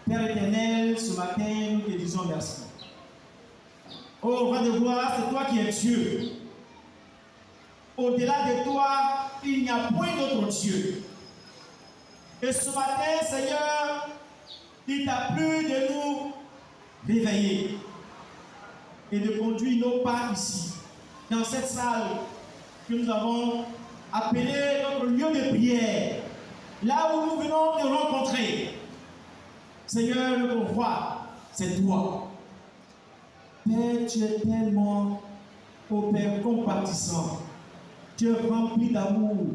Père éternel, ce matin, nous te disons merci. Oh, roi de gloire, c'est toi qui es Dieu. Au-delà de toi, il n'y a point d'autre Dieu. Et ce matin, Seigneur, il t'a plu de nous réveiller et de conduire nos pas ici, dans cette salle que nous avons appelée notre lieu de prière, là où nous venons de rencontrer. Seigneur, le roi, c'est toi. Père, tu es tellement, ô Père, compatissant. Tu es rempli d'amour.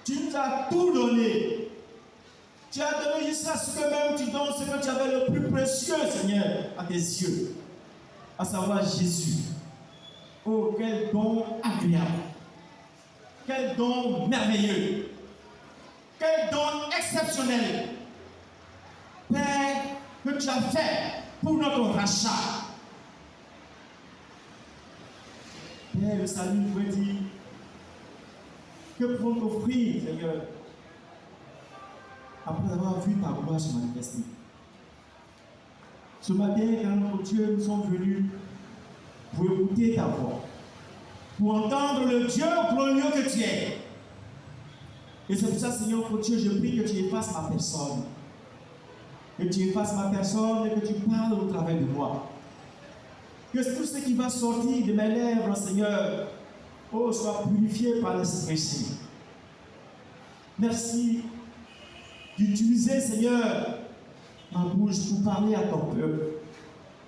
Tu nous as tout donné. Tu as donné jusqu'à ce que même tu donnes ce que tu avais le plus précieux, Seigneur, à tes yeux, à savoir Jésus. Oh, quel don agréable. Quel don merveilleux. Quel don exceptionnel. Père, que tu as fait pour notre rachat. Père, le salut nous dit que pour t'offrir, Seigneur, après avoir vu ta gloire se manifester. Ce matin, quand notre Dieu, nous sommes venus pour écouter ta voix, pour entendre le Dieu glorieux que tu es. Et c'est pour ça, Seigneur, pour Dieu, je prie que tu effaces ma personne. Que tu effaces ma personne et que tu parles au travers de moi. Que tout ce qui va sortir de mes lèvres, Seigneur, oh, soit purifié par l'Esprit Saint. Merci d'utiliser, Seigneur, ma bouche pour parler à ton peuple,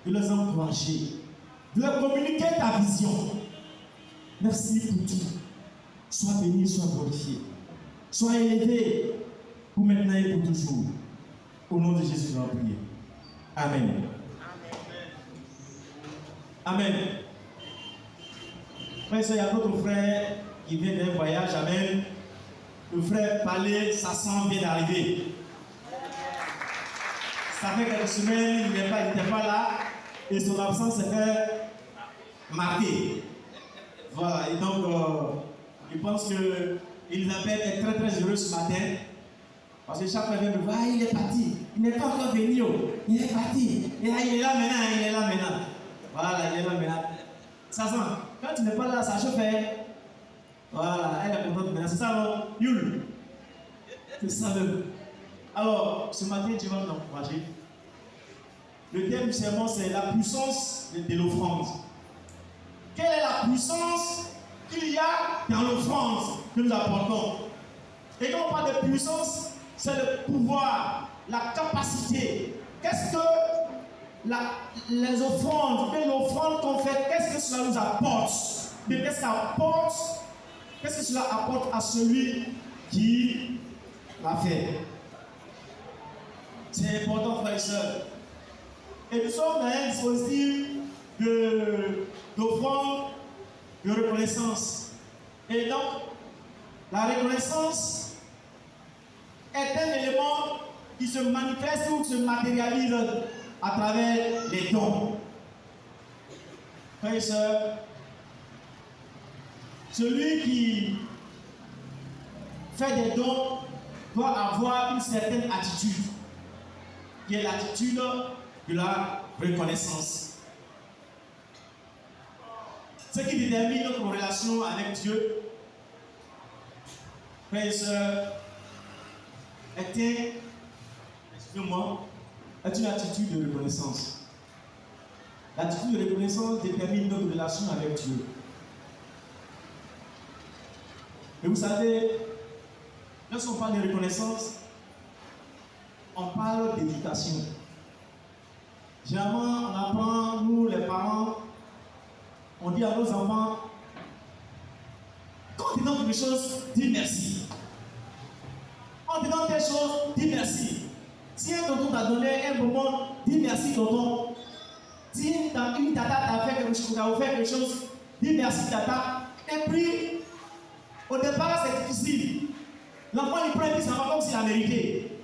de les encourager, de leur communiquer ta vision. Merci pour tout. Sois béni, sois glorifié. Sois élevé pour maintenant et pour toujours. Au nom de Jésus, nous allons prier. Amen. Amen. Frère, il y a notre frère qui vient d'un voyage. Amen. Le frère Palais Sassan vient d'arriver. Ça fait quelques semaines, il n'était pas là. Et son absence s'est fait marquer. Voilà. Et donc, je pense que Elisabeth est très très heureuse ce matin. Parce que chaque fois qu'elle me voit, il est parti. Il n'est pas encore venu. Il est parti. Et là, il est là maintenant. Voilà, il est là maintenant. Ça sent. Quand tu n'es pas là, ça chauffe. Voilà, elle est contente maintenant. C'est ça, non? Yul. C'est ça, même. Alors, ce matin, tu vas nous encourager. Le thème du sermon, c'est la puissance de l'offrande. Quelle est la puissance qu'il y a dans l'offrande que nous apportons? Et quand on parle de puissance, c'est le pouvoir, la capacité. Qu'est-ce que les offrandes, l'offrande qu'on fait, qu'est-ce que cela nous apporte? Qu'est-ce que cela apporte à celui qui l'a fait? C'est important, frères et sœurs. Et nous sommes dans un dispositif d'offrande, de reconnaissance. Et donc, la reconnaissance est un élément qui se manifeste ou qui se matérialise à travers les dons. Frères et sœurs, celui qui fait des dons doit avoir une certaine attitude, qui est l'attitude de la reconnaissance. Ce qui détermine notre relation avec Dieu, frères et sœurs, est une attitude de reconnaissance. L'attitude de reconnaissance détermine notre relation avec Dieu. Et vous savez, lorsqu'on parle de reconnaissance, on parle d'éducation. Généralement, on apprend, nous les parents, on dit à nos enfants, quand on te donne quelque chose, dis merci. On te donne quelque chose, dis merci. Si un tonton t'a donné un bonbon, dis merci tonton. Si une tata t'a fait quelque chose, dis merci tata. Et puis, au départ, c'est difficile. L'enfant, il prend et ça va comme s'il a mérité.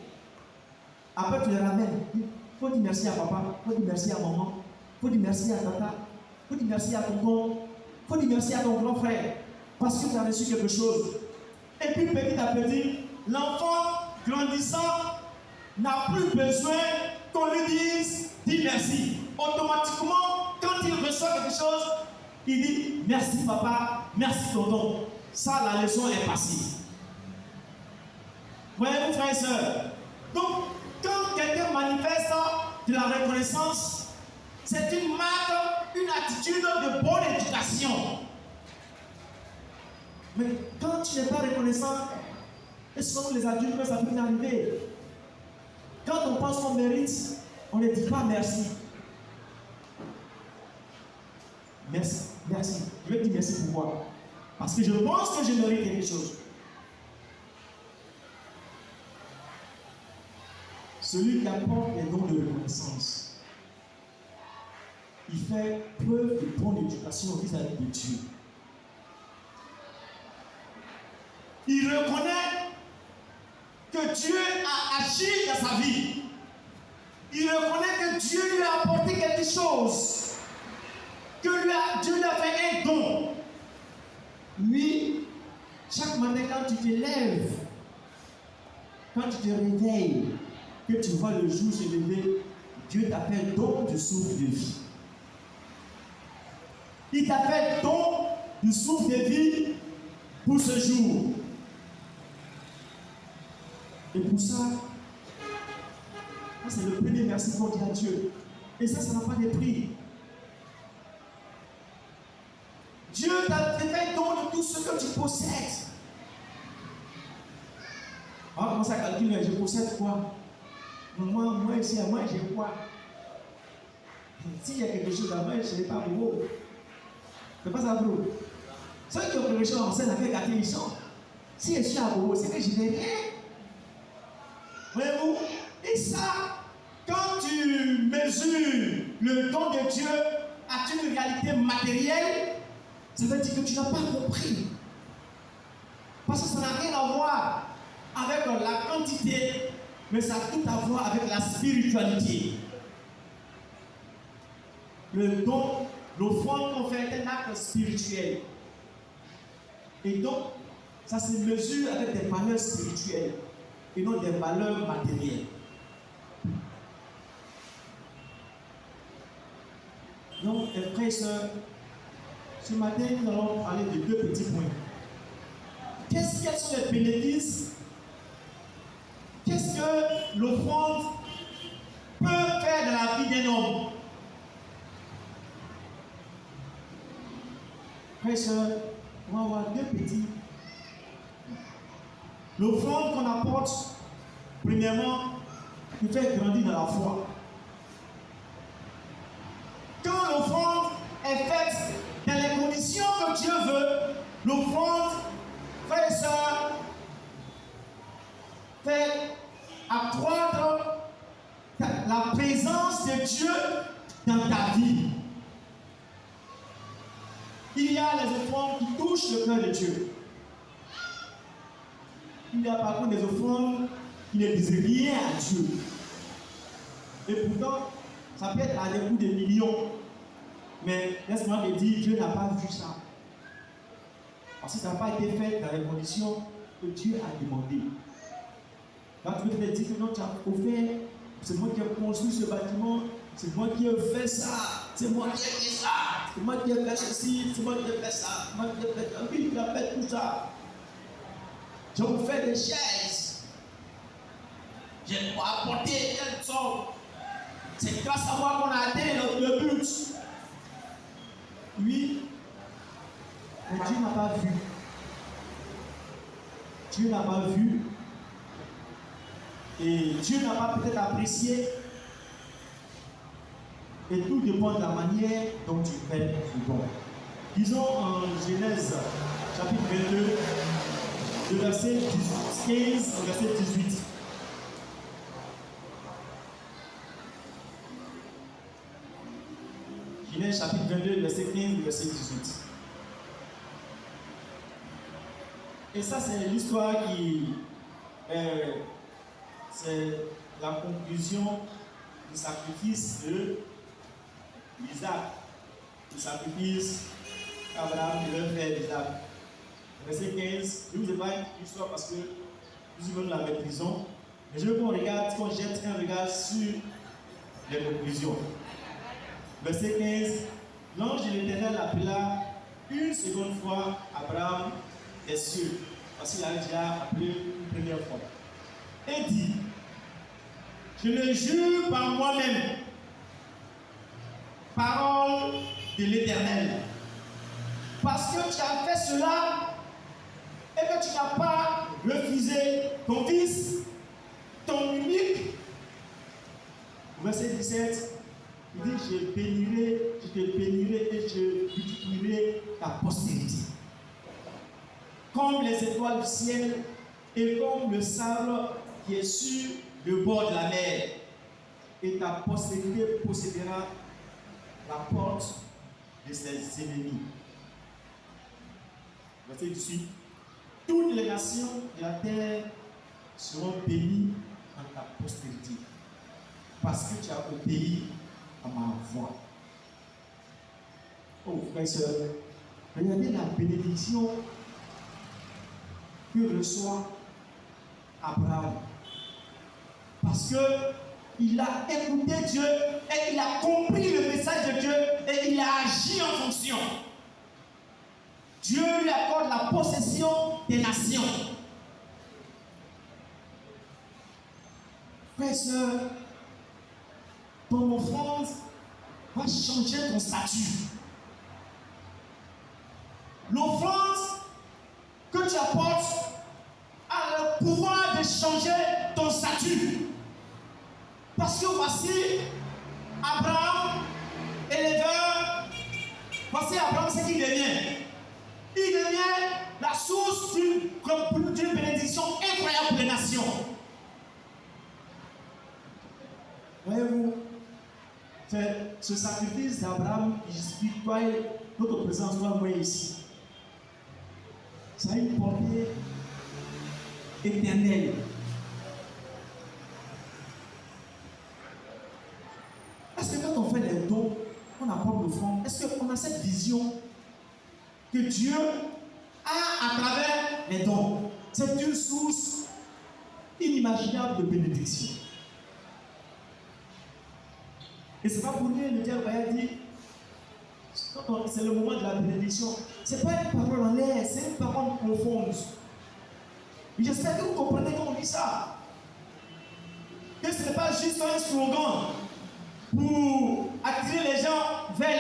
Après, tu les ramènes. Il faut dire merci à papa, il faut dire merci à maman, il faut dire merci à tata, il faut dire merci à tonton, il faut dire merci à ton grand frère, parce que tu as reçu quelque chose. Et puis, petit à petit, l'enfant grandissant n'a plus besoin qu'on lui dise, dis merci. Automatiquement, quand il reçoit quelque chose, il dit, merci papa, merci tonton. Ça, la leçon est passée. Voyez-vous, frères et sœurs. Donc, quand quelqu'un manifeste de la reconnaissance, c'est une marque, une attitude de bonne éducation. Mais quand tu n'es pas reconnaissant, et souvent les adultes, ça peut arriver. Quand on pense qu'on mérite, on ne dit pas merci. Merci, merci. Je vais dire merci pourquoi? Parce que je pense que je mérite quelque chose. Celui qui apporte les dons de reconnaissance, il fait preuve de bonne éducation vis-à-vis de Dieu. Il reconnaît que Dieu a agi dans sa vie. Il reconnaît que Dieu lui a apporté quelque chose. Que Dieu lui a fait un don. Lui, chaque matin quand tu te lèves, quand tu te réveilles, que tu vois le jour se lever, Dieu t'a fait don du souffle de vie. Il t'a fait don du souffle de vie pour ce jour. Et pour ça, c'est le premier merci qu'on dit à Dieu. Et ça n'a pas de prix. Dieu t'a fait don de tout ce que tu possèdes. On va commencer à calculer, je possède quoi? Moi ici, moi j'ai quoi? S'il y a quelque chose à moi, je n'ai pas gros. C'est pas ça, bro. Ceux qui ont quelque chose en scène avec la télévision, si je suis à gros, c'est que je n'ai rien. Voyez-vous? Et ça, quand tu mesures le don de Dieu à une réalité matérielle, ça veut dire que tu n'as pas compris. Parce que ça n'a rien à voir avec la quantité, mais ça a tout à voir avec la spiritualité. Le don, l'offrande qu'on fait est un acte spirituel. Et donc, ça se mesure avec des valeurs spirituelles et non des valeurs matérielles. Donc, frères et sœurs, ce matin, nous allons parler de deux petits points. Quels sont les bénéfices? Qu'est-ce que l'offrande peut faire dans la vie d'un homme? Frères et sœurs, on va voir deux petits. L'offrande qu'on apporte, premièrement, nous fait grandir dans la foi. Quand l'offrande est faite dans les conditions que Dieu veut, l'offrande, frères et sœurs, fait accroître la présence de Dieu dans ta vie. Il y a les offrandes qui touchent le cœur de Dieu. Il y a par contre des offrandes qui ne disent rien à Dieu. Et pourtant, ça peut être à des coûts de millions. Mais laisse-moi te dire, Dieu n'a pas vu ça. Parce que ça n'a pas été fait dans les conditions que Dieu a demandé. Quand tu veux te dire que non, tu as offert, c'est moi qui ai construit ce bâtiment, c'est moi qui ai fait ça, c'est moi qui ai fait ça, c'est moi qui ai fait ceci, c'est moi qui ai fait ça, c'est moi qui ai fait ça, oui, tu as fait tout ça. Je vous fais des chaises. Je vais apporter telle somme. C'est grâce à moi qu'on a atteint le but. Oui, mais Dieu n'a pas vu. Dieu n'a pas vu. Et Dieu n'a pas peut-être apprécié. Et tout dépend de la manière dont tu fais le bon. Disons en Genèse, chapitre 22, de verset 15 au verset 18. Genèse chapitre 22, verset 15 au verset 18. Et ça, c'est l'histoire qui... c'est la conclusion du sacrifice de Isaac. Le sacrifice qu'Abraham devait faire d'Isaac. Verset 15, je ne vous ai pas l'histoire parce que nous nous la maîtrisons. Mais je veux qu'on regarde, qu'on jette un regard sur les conclusions. Verset 15. L'ange de l'Éternel appela une seconde fois Abraham des cieux, parce qu'il avait déjà appelé une première fois, et dit: je le jure par moi-même, parole de l'Éternel, parce que tu as fait cela et que tu n'as pas refusé ton fils, ton unique. Verset 17, il dit: je te bénirai et je multiplierai ta postérité, comme les étoiles du ciel et comme le sable qui est sur le bord de la mer, et ta postérité possédera la porte de ses ennemis. Verset 18. Toutes les nations de la terre seront bénies dans ta postérité, parce que tu as obéi à ma voix. Oh, frères et sœurs, regardez la bénédiction que reçoit Abraham. Parce qu'il a écouté Dieu et il a compris le message de Dieu et il a agi en fonction. Dieu lui accorde la possession des nations. Frères et sœurs, ton offrande va changer ton statut. L'offrande que tu apportes a le pouvoir de changer ton statut. Parce que voici Abraham, éleveur, voici Abraham ce qu'il devient. Il devient la source d'une bénédiction incroyable pour les nations. Voyez-vous, c'est ce sacrifice d'Abraham qui justifie notre présence, toi et moi ici. Ça a une portée éternelle. Est-ce que quand on fait les dons, on apporte l'offrande, est-ce qu'on a cette vision que Dieu a à travers les dons? C'est une source inimaginable de bénédiction. Et c'est pas pour rien, le diable va dire, quand c'est le moment de la bénédiction, c'est pas une parole en l'air, c'est une parole profonde. Et j'espère que vous comprenez quand on dit ça. Que ce n'est pas juste un slogan pour attirer les gens vers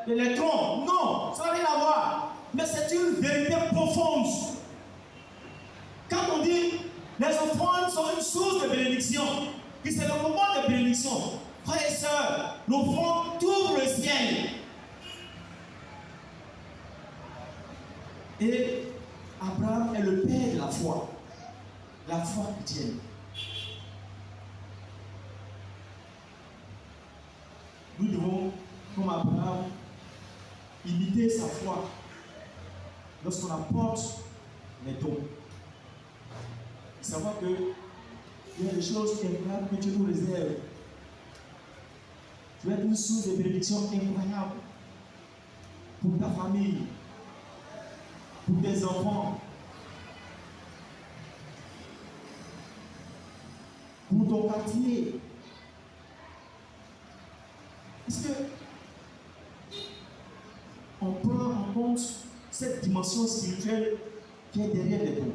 les troncs. Non, ça n'a rien à voir. Mais c'est une vérité profonde. Quand on dit les offrandes sont une source de bénédiction, que c'est le moment de bénédiction, frères et sœurs, l'offrande ouvre le ciel. Et Abraham est le père de la foi chrétienne. Nous devons, comme Abraham, imiter sa foi lorsqu'on apporte les dons. Et savoir qu'il y a des choses incroyables que Dieu nous réserve. Tu vas être une source de bénédiction incroyable pour ta famille, pour tes enfants, pour ton quartier. Est-ce que on prend en compte cette dimension spirituelle qui est derrière les dons,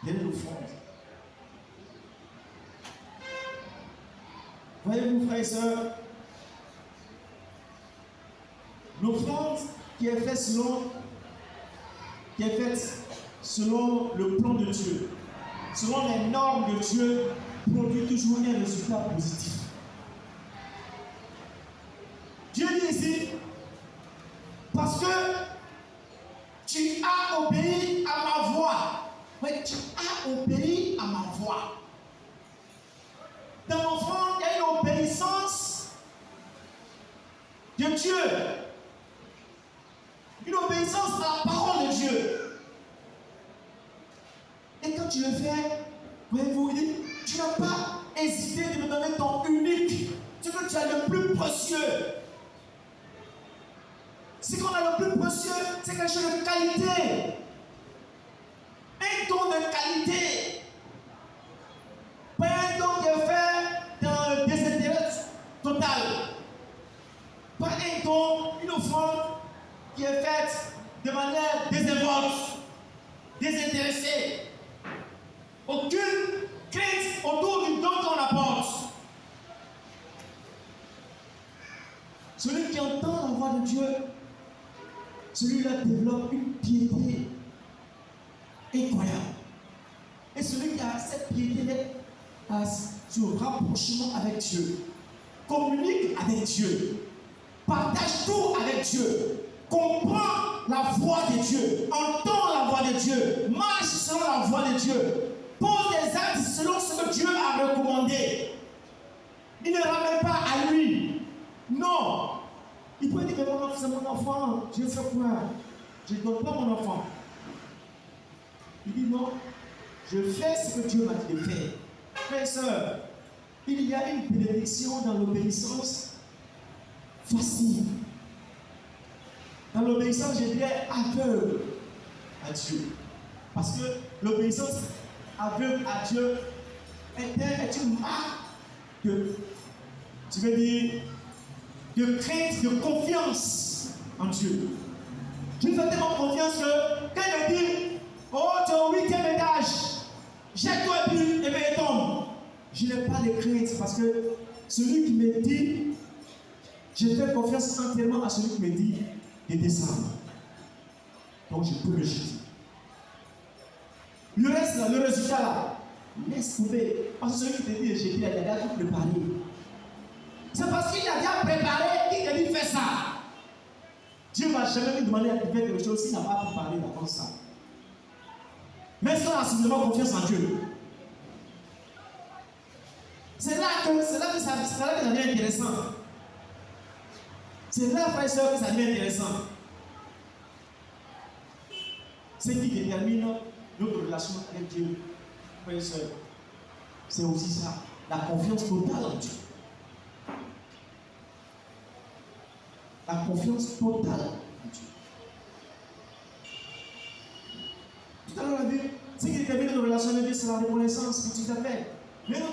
derrière l'offrande? Voyez-vous, frères et sœurs, l'offrande qui est faite selon le plan de Dieu, selon les normes de Dieu, produit toujours un résultat positif. Dieu dit ici, parce que tu as obéi à ma voix. Oui, tu as obéi à ma voix. Dans l'offrande, il y a une obéissance de Dieu. Une obéissance à la parole de Dieu. Et quand tu le fais, voyez-vous, il dit, tu n'as pas hésité de me donner ton unique, ce que tu as le plus précieux. Ce qu'on a le plus précieux, c'est quelque chose de qualité. Un don de qualité. Dieu, celui-là développe une piété incroyable. Et celui qui a cette piété a ce rapprochement avec Dieu, communique avec Dieu, partage tout avec Dieu, comprend la voix de Dieu, entend la voix de Dieu, marche selon la voix de Dieu, pose des actes selon ce que Dieu a recommandé. Il ne ramène pas à lui. Non. Il peut dire que c'est mon enfant. Dieu fait quoi? Je ne donne pas mon enfant. Il dit non. Je fais ce que Dieu m'a dit de faire. Frères et sœurs, il y a une bénédiction dans l'obéissance facile. Dans l'obéissance, je dirais aveugle à Dieu. Parce que l'obéissance aveugle à Dieu est une marque de, tu veux dire, de crainte, de confiance en Dieu. Dieu fait tellement confiance que quand il me dit, oh, tu es au 8e étage, jette-toi et puis tombe. Je n'ai pas de crainte parce que celui qui me dit, je fais confiance entièrement à celui qui me dit de descendre. Donc je peux le jeter. Le reste là, le résultat là, laisse tomber. Parce que celui qui te dit de jeter, il a déjà tout préparé. C'est parce qu'il a déjà préparé qu'il te dit fais ça. Dieu ne va jamais lui demander à faire quelque chose s'il n'a pas préparé d'avance ça. Mais si on a suffisamment confiance en Dieu, c'est là que ça devient intéressant. C'est là, frère et soeur, que ça devient intéressant. Ce qui détermine notre relation avec Dieu, frère et soeur, c'est aussi ça, la confiance totale en Dieu. La confiance totale en Dieu. Tout à l'heure, on a vu, ce qui détermine notre relation avec Dieu, c'est la reconnaissance que tu t'appelles. Mais non,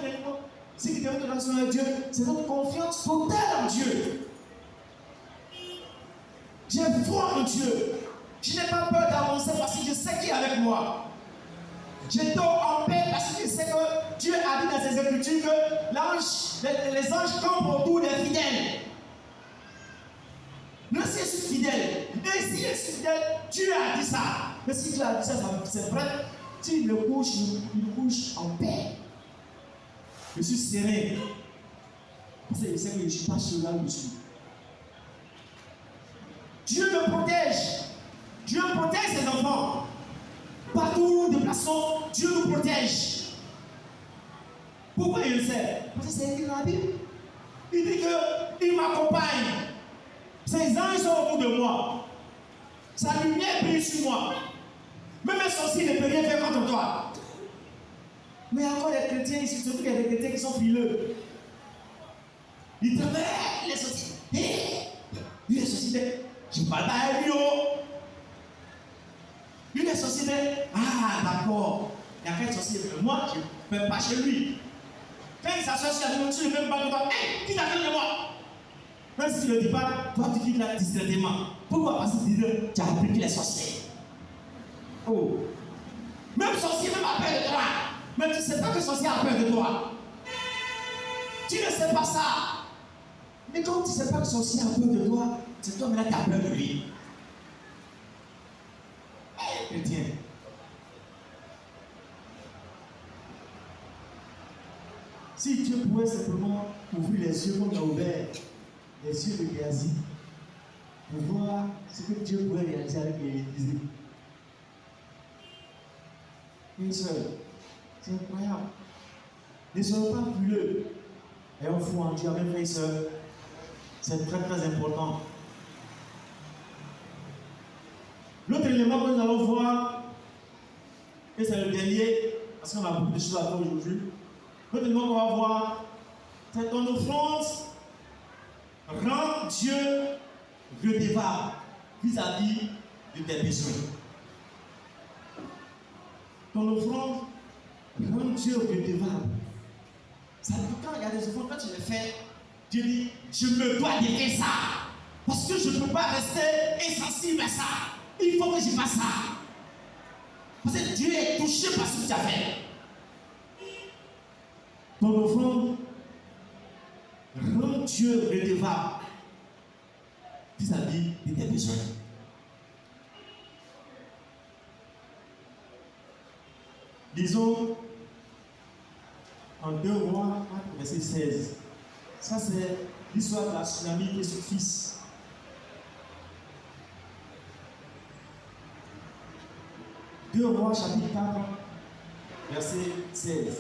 ce qui détermine notre relation avec Dieu, c'est notre confiance totale en Dieu. J'ai foi en Dieu. Je n'ai pas peur d'avancer parce que je sais qui est avec moi. Je dors en paix parce que je sais que Dieu a dit dans ses Écritures que les anges campent autour des fidèles. Même si je suis fidèle, et si je suis fidèle, Dieu a dit ça. Mais si Dieu a dit ça, c'est vrai. Si il couche en paix. Je suis serein. Parce que je sais que je ne suis pas seul là où je suis. Dieu me protège. Dieu protège ses enfants. Partout où nous nous déplaçons, Dieu nous protège. Pourquoi il le sait? Parce que c'est écrit dans la Bible. Il dit qu'il m'accompagne. Ses anges sont autour de moi. Sa lumière brille sur moi. Même un sorcier ne peut rien faire contre toi. Mais encore des chrétiens ici, surtout qu'il y a des chrétiens qui sont frileux. Ils te disent, les sorciers. Lui, les sorciers, je ne parle pas à lui. Lui, les sorciers, ah, d'accord. Il y a quel sorcier? Moi, je ne peux pas chez lui. Quand il s'assoit sur la table, tu ne peux même pas de toi. Hé, qui t'a fait de moi? Même si tu ne le dis pas, toi tu quittes là discrètement. Pourquoi? Parce que tu as appris qu'il est sorcier. Oh. Même sorcier, même a peur de toi. Mais tu ne sais pas que sorcier a peur de toi. Tu ne sais pas ça. Mais quand tu ne sais pas que sorcier a peur de toi, c'est toi maintenant qui as peur de lui. Hé, chrétien. Si Dieu pouvait simplement ouvrir les yeux comme il a ouvert les yeux de Géasi, pour voir ce que Dieu pouvait réaliser avec l'Église. Une seule, c'est incroyable. Ne soyons pas frileux. Et on fout en Dieu avec frères et sœurs. C'est très très important. L'autre élément que nous allons voir, et c'est le dernier, parce qu'on a beaucoup de choses à faire aujourd'hui. L'autre élément qu'on va voir, c'est ton offrande rend Dieu redevable vis-à-vis de tes besoins. Ton offrande rend Dieu redevable. Ça veut dire quand il y a des offrandes, quand tu les fais, Dieu dit, je me dois de faire ça. Parce que je ne peux pas rester insensible à ça. Il faut que je fasse ça. Parce que Dieu est touché par ce que tu as fait. Ton offrande rend Dieu redevable vis-à-vis tes besoins. Disons, en 2 Rois, verset 16. Ça, c'est l'histoire de la tsunami et son fils. Deux Rois, chapitre 4, verset 16.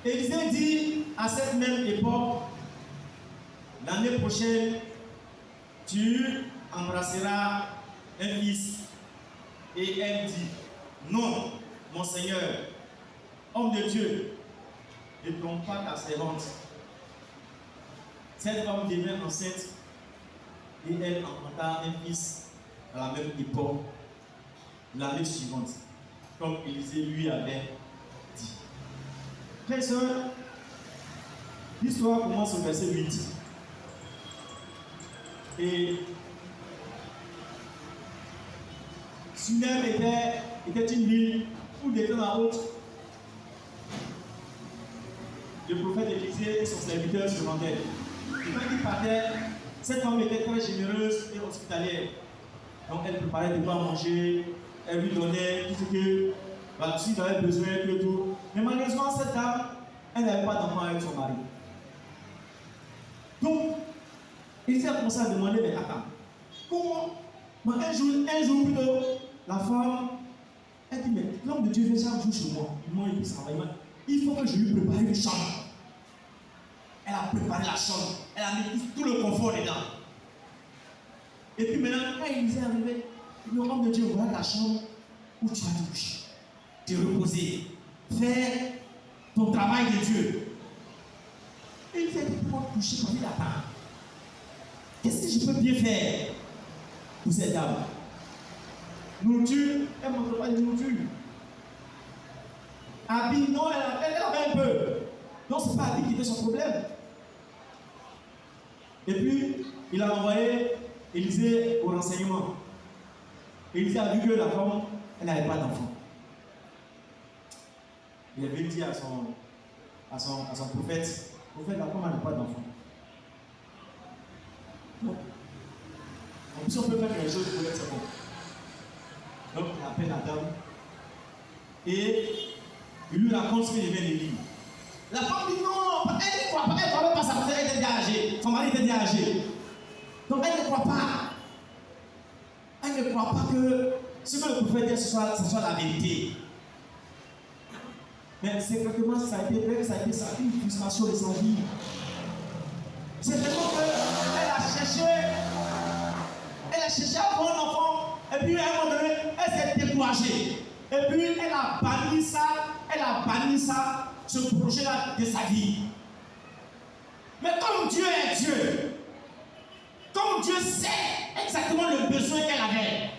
Élisée dit à cette même époque, l'année prochaine, tu embrasseras un fils. Et elle dit, non, mon Seigneur, homme de Dieu, ne trompe pas ta servante. Cette femme devint enceinte et elle enfanta un fils à la même époque, l'année suivante, comme Élisée lui avait dit. Frères et sœurs, l'histoire commence au verset 8. Et Sunem était une ville où de temps à autre, le prophète Élisée et son serviteur se rendaient. Et quand il partait, cette femme était très généreuse et hospitalière. Donc elle préparait de quoi manger, elle lui donnait tout ce que s'il avait besoin, et tout. Mais malheureusement, cette dame, elle n'avait pas d'enfant avec son mari. Donc, Élisée a commencé à demander, mais attends, comment un jour plus tôt, la femme, elle dit, mais l'homme de Dieu vient chaque jour chez moi. Il mange et puis ça va. Il faut que je lui prépare une chambre. Elle a préparé la chambre. Elle a mis tout le confort dedans. Et puis maintenant, quand Élisée est arrivé, l'homme de Dieu, voilà ta chambre où tu vas te coucher, te reposer, faire ton travail de Dieu. Et il fait pour coucher comme il attend. Qu'est-ce que je peux bien faire pour cette dame? Nourriture, elle ne montre pas de nourriture. Habit, non, elle avait un peu. Donc, ce n'est pas habit qui était son problème. Et puis, il a envoyé Élisée au renseignement. Élisée a vu que la femme, elle n'avait pas d'enfant. Il avait dit à son prophète, la femme n'a pas d'enfant. Donc, en plus, on peut faire quelque chose pour être c'est bon. Donc, il appelle la dame et il lui raconte ce qu'il vient de lire. La femme dit non, elle ne croit pas, elle ne croit pas ça parce qu'elle était déjà âgée. Son mari était déjà âgé. Donc, elle ne croit pas. Elle ne croit pas que ce que le prophète dit, ce soit la vérité. Mais secrètement, ça a été une frustration de sa vie. C'est vraiment qu'elle a cherché à avoir un enfant, et puis à un moment donné, elle s'est découragée. Et puis elle a banni ça, ce projet-là de sa vie. Mais comme Dieu est Dieu, comme Dieu sait exactement le besoin qu'elle avait,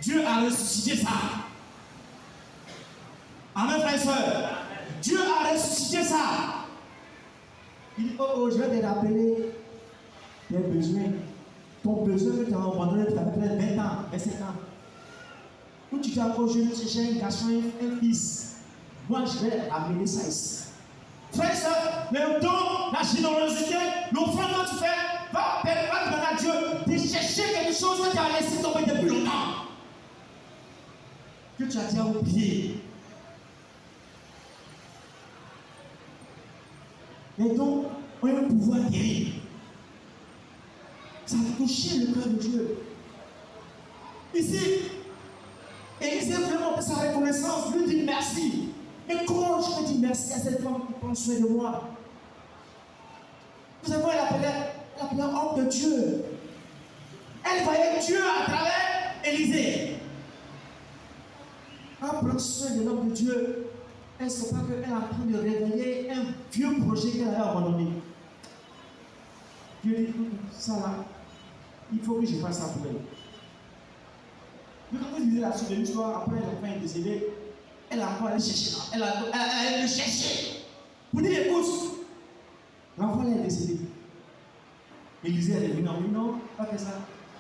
Dieu a ressuscité ça. Amen, frères et sœurs. Dieu a ressuscité ça. Il dit, oh, je vais te rappeler tes besoins. Ton besoin que tu as abandonné, tu avais peut-être 20 ans, 27 ans. Où tu t'es encore jeune, tu cherches un garçon, un fils. Moi, je vais amener ça ici. Frère et sœur, le don, la générosité, l'offrande que tu fais, va demander à Dieu de chercher quelque chose que tu as laissé tomber depuis longtemps. Que tu as déjà oublié. Et donc, on a un pouvoir terrible. Ça a touché le cœur de Dieu. Ici, Élisée vraiment fait sa reconnaissance, lui dit merci. Et comment je peux dire merci à cette femme qui prend soin de moi? Vous savez, elle appelait homme de Dieu. Elle voyait Dieu à travers Élisée. En prenant soin de l'homme de Dieu, elle ne sait pas qu'elle est en train de réveiller un vieux projet qu'elle avait abandonné. Dieu dit, ça là, il faut que je fasse ça pour elle. Mais quand vous lisez la suite de l'histoire, après l'enfant est décédé, elle a encore allé chercher. Elle a cherché. Pour dire, écoute, l'enfant est décédé. Élisée est revenu en lui, non, pas que ça.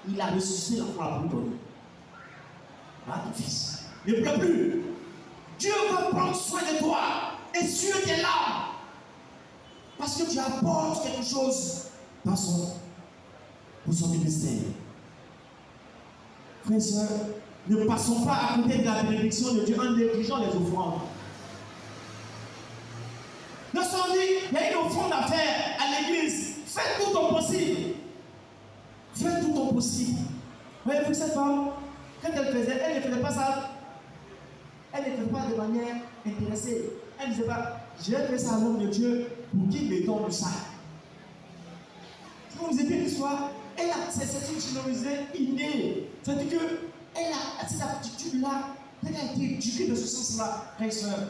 Il a ressuscité l'enfant pour lui donner. Ah, ton fils. Ne pleure plus. Dieu va prendre soin de toi. essuie tes larmes. Parce que tu apportes quelque chose pour son ministère. Frères et sœurs, ne passons pas à côté de la bénédiction de Dieu en négligeant les offrandes. Lorsqu'on dit, il y a une offrande à faire à l'église, fais tout ton possible. Fais tout ton possible. Voyez-vous, cette femme, quand elle ne faisait pas ça. Elle ne faisait pas de manière intéressée. Elle ne disait pas, je vais faire ça à l'homme de Dieu pour qu'il me donne ça. Si vous écoutez l'histoire, c'est une générosité innée. C'est-à-dire qu'elle a cette aptitude-là, elle a été éduquée de ce sens-là, frères et sœurs.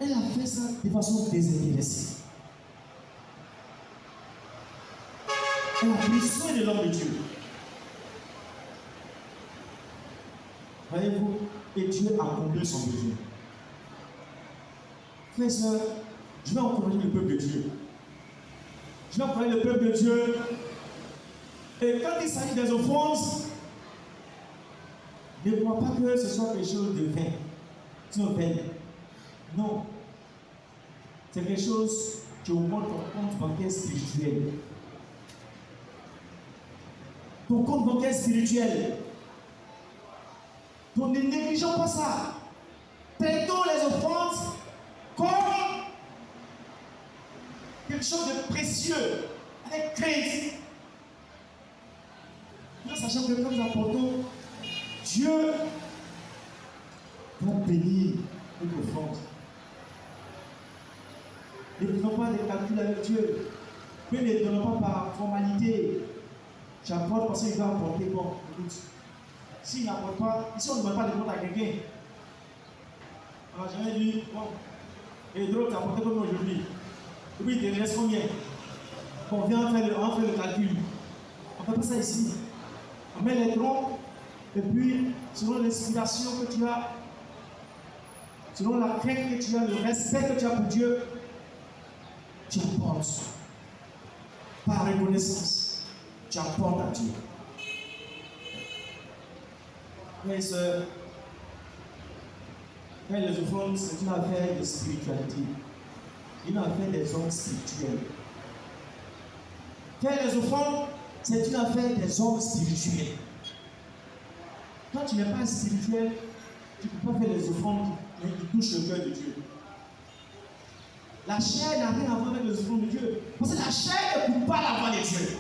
Elle a fait ça de façon désintéressée. Elle a pris soin de l'homme de Dieu. Voyez-vous, et Dieu a comblé son besoin. Frères et sœurs, je vais encourager le peuple de Dieu. Je vais encourager le peuple de Dieu. Et quand il s'agit des offrandes, ne crois pas que ce soit quelque chose de vain. Sinon, vain. Non. C'est quelque chose qui augmente ton compte bancaire spirituel. Ton compte bancaire spirituel. Donc ne négligeons pas ça. Traitons les offrandes comme quelque chose de précieux, avec crainte. Nous sachant que quand nous apportons, Dieu va bénir notre offrande. Ne faisons pas des calculs avec Dieu. Mais ne donnons pas par formalité. J'apporte parce qu'il va apporter. Bon, écoute. S'il n'apporte pas, ici on ne demande pas de compte à quelqu'un. Alors j'avais dit, bon, et l'autre t'as apporté comme aujourd'hui. Et puis il te reste combien? Bon, viens, on fait le calcul. On ne fait pas ça ici. On met les troncs, et puis selon l'inspiration que tu as, selon la crainte que tu as, le respect que tu as pour Dieu, tu apportes. Par reconnaissance, tu apportes à Dieu. Frères et sœurs, faire les offrandes, c'est une affaire de spiritualité. Une affaire des hommes spirituels. Faire les offrandes, c'est une affaire des hommes spirituels. Quand tu n'es pas spirituel, tu ne peux pas faire les offrandes qui touchent le cœur de Dieu. La chair n'a rien à voir avec les offrandes de Dieu. Parce que la chair ne coupe pas la voix de Dieu.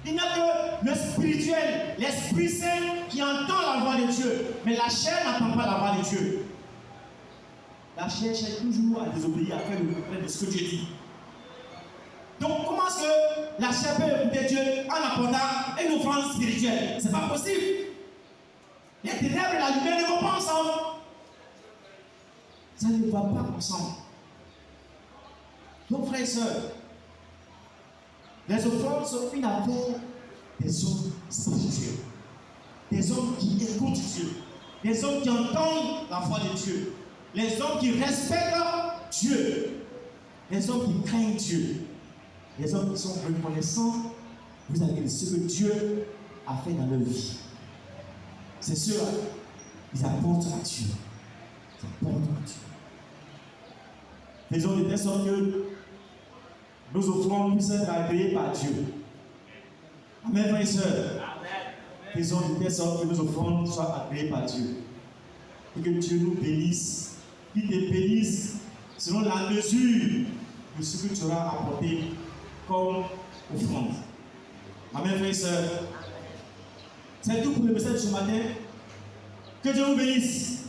Il n'y a que le spirituel, l'Esprit Saint qui entend la voix de Dieu. Mais la chair n'entend pas la voix de Dieu. La chair cherche toujours à désobéir, à faire le contraire de ce que Dieu dit. Donc, comment est-ce que la chair peut écouter Dieu en apportant une offrande spirituelle? Ce n'est pas possible. Les ténèbres et la lumière ne vont pas ensemble. Ça ne va pas ensemble. Donc, frères et sœurs, les offrandes sont une affaire des hommes spirituels. Des hommes qui écoutent Dieu. Des hommes qui entendent la voix de Dieu. Les hommes qui respectent Dieu. Les hommes qui craignent Dieu. Les hommes qui sont reconnaissants vis-à-vis de ce que Dieu a fait dans leur vie. C'est ceux-là, ils apportent à Dieu. Ils apportent à Dieu. Faisons de telle sorte que nos offrandes puissent être agréées par Dieu. Amen, frères et sœurs. Faisons de telle sorte que nos offrandes soient agréées par Dieu. Et que Dieu nous bénisse. Qu'il te bénisse selon la mesure de ce que tu auras apporté comme offrande. Amen, frères et sœurs. C'est tout pour le message de ce matin. Que Dieu vous bénisse.